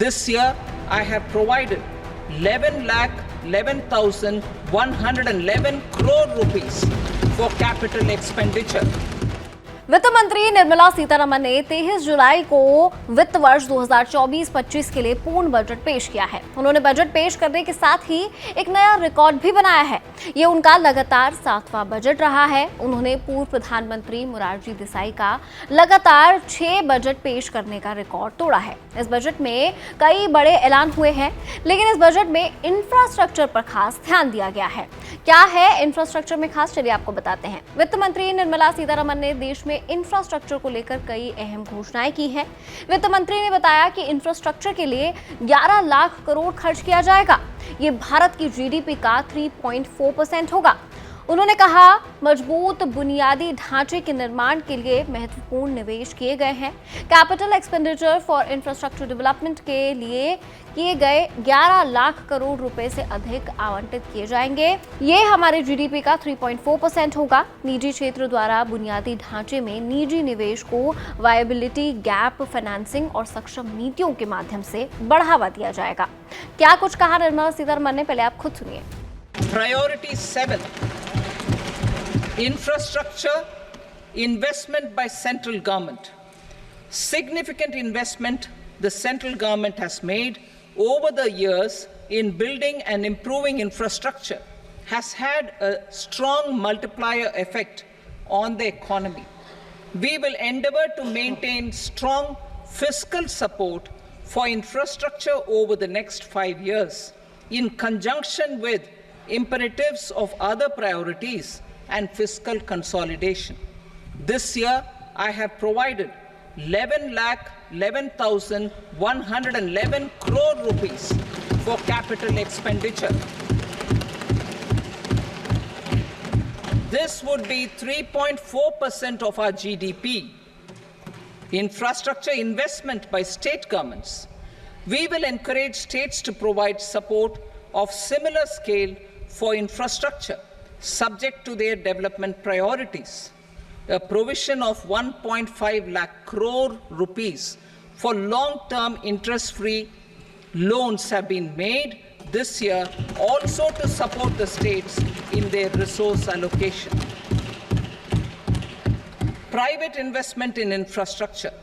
This year, I have provided 11,11,111 crore rupees for capital expenditure. वित्त मंत्री निर्मला सीतारमण ने 23 जुलाई को वित्त वर्ष 2024-25 के लिए पूर्ण बजट पेश किया है। उन्होंने बजट पेश करने के साथ ही एक नया रिकॉर्ड भी बनाया है। ये उनका लगातार 7वां बजट रहा है। उन्होंने पूर्व प्रधानमंत्री मोरारजी देसाई का लगातार 6 बजट पेश करने का रिकॉर्ड तोड़ा है। इस बजट में कई बड़े ऐलान हुए हैं, लेकिन इस बजट में इंफ्रास्ट्रक्चर पर खास ध्यान दिया गया है। क्या है इंफ्रास्ट्रक्चर में खास, चलिए आपको बताते हैं। वित्त मंत्री निर्मला सीतारमण ने देश में इंफ्रास्ट्रक्चर को लेकर कई अहम घोषणाएं की हैं। वित्त मंत्री ने बताया कि इंफ्रास्ट्रक्चर के लिए 11 लाख करोड़ खर्च किया जाएगा। ये भारत की जीडीपी का 3.4% होगा। उन्होंने कहा, मजबूत बुनियादी ढांचे के निर्माण के लिए महत्वपूर्ण निवेश किए गए हैं। Capital expenditure for infrastructure development के लिए किए गए 11 लाख करोड़ रुपए से अधिक आवंटित किए जाएंगे। ये हमारे जीडीपी का 3.4% होगा। निजी क्षेत्र द्वारा बुनियादी ढांचे में निजी निवेश को वायबिलिटी गैप फाइनेंसिंग और सक्षम नीतियों के माध्यम से बढ़ावा दिया जाएगा। क्या कुछ कहा निर्मला सीतारमण ने, पहले आप खुद सुनिए। Priority 7. Infrastructure investment by central government. Significant investment the central government has made over the years in building and improving infrastructure has had a strong multiplier effect on the economy. We will endeavor to maintain strong fiscal support for infrastructure over the next 5 years in conjunction with imperatives of other priorities and fiscal consolidation. This year, I have provided 11,11,111 crore rupees for capital expenditure. This would be 3.4% of our GDP. Infrastructure investment by state governments. We will encourage states to provide support of similar scale for infrastructure, subject to their development priorities. A provision of 1.5 lakh crore rupees for long-term interest-free loans have been made this year also to support the states in their resource allocation. Private investment in infrastructure.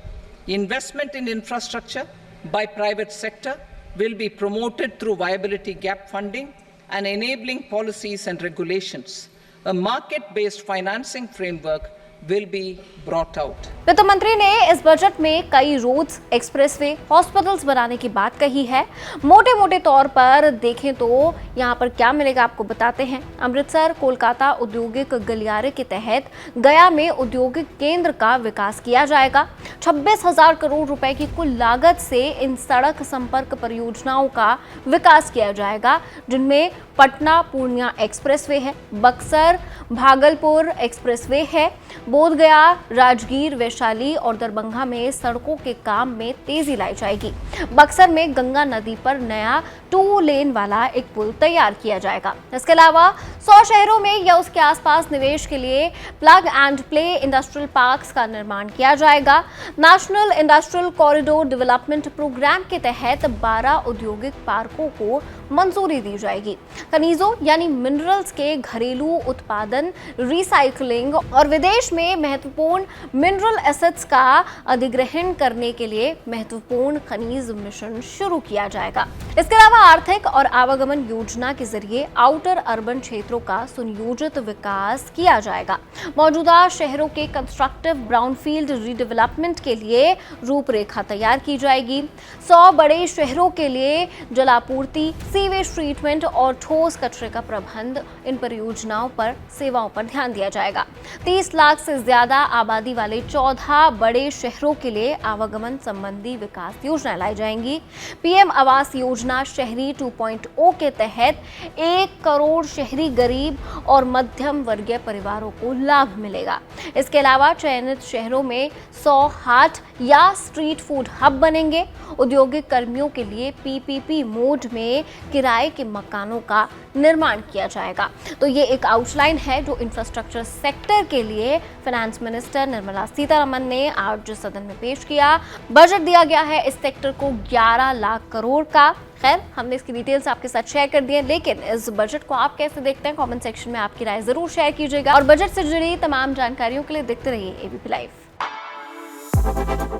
Investment in infrastructure by private sector will be promoted through viability gap funding and enabling policies and regulations. A market-based financing framework will be brought out. वित्त मंत्री ने इस budget में कई roads, expressway, hospitals बनाने की बात कही है। मोटे तौर पर देखें तो यहाँ पर क्या मिलेगा आपको बताते हैं। अमृतसर कोलकाता औद्योगिक गलियारे के तहत गया में औद्योगिक केंद्र का विकास किया जाएगा। 26,000 करोड़ रुपए की कुल लागत से इन सड़क संपर्क परियोजनाओं का विकास किया जाएगा, जिनमें पटना पूर्णिया एक्सप्रेसवे है, बक्सर भागलपुर एक्सप्रेसवे है, बोधगया राजगीर वैशाली और दरभंगा में सड़कों के काम में तेजी लाई जाएगी। बक्सर में गंगा नदी पर नया 2 लेन वाला एक पुल तैयार किया जाएगा। इसके अलावा 100 शहरों में या उसके आसपास निवेश के लिए plug and play industrial parks का निर्माण किया जाएगा। National industrial corridor development programme के तहत 12 औद्योगिक पार्कों को मंजूरी दी जाएगी। खनिजों यानी मिनरल्स के घरेलू उत्पादन, रिसाइकलिंग और विदेश में महत्वपूर्ण मिनरल एसेट्स का अधिग्रहण करने के लिए महत्वपूर्ण खनिज मिशन शुरू किया जाएगा। इसके अलावा आर्थिक और आवागमन योजना के जरिए आउटर अर्बन क्षेत्रों का सुनियोजित विकास किया जाएगा। मौजूदा शहरों के कंस्ट्रक्टिव ब्राउनफील्ड रीडेवलपमेंट के लिए रूपरेखा तैयार की जाएगी। 100 बड़े शहरों के लिए जलापूर्ति, सीवेज ट्रीटमेंट और ठोस कचरे का प्रबंध, इन परियोजनाओं पर सेवाओं पर ध्यान दिया जाएगा। 30 लाख से ज्यादा आबादी वाले 14 बड़े शहरों के लिए आवागमन संबंधी विकास योजनाएं लाई जाएंगी। पीएम आवास योजना शहरी 2.0 के तहत 1 करोड़ शहरी गरीब और मध्यम वर्गीय परिवारों को लाभ मिलेगा। इसके अलावा चयनित शहरों में 100 हाट या स्ट्रीट फूड हब बनेंगे। औद्योगिक कर्मियों के लिए पीपीपी मोड में किराए के मकानों का निर्माण किया जाएगा। तो ये एक आउटलाइन है जो इंफ्रास्ट्रक्चर सेक्टर के लिए फाइनेंस मिनिस्टर निर्मला सीतारमण ने आज सदन में पेश किया। बजट दिया गया है इस सेक्टर को 11 लाख करोड़ का। खैर, हमने इसकी डिटेल्स आपके साथ शेयर कर दी है, लेकिन इस बजट को आप कैसे देखते हैं, कमेंट सेक्शन में आपकी राय जरूर शेयर कीजिएगा और बजट से जुड़ी तमाम जानकारियों के लिए देखते रहिए ABP live.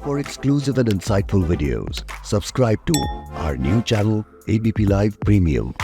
For exclusive and insightful videos, subscribe to our new channel ABP Live Premium.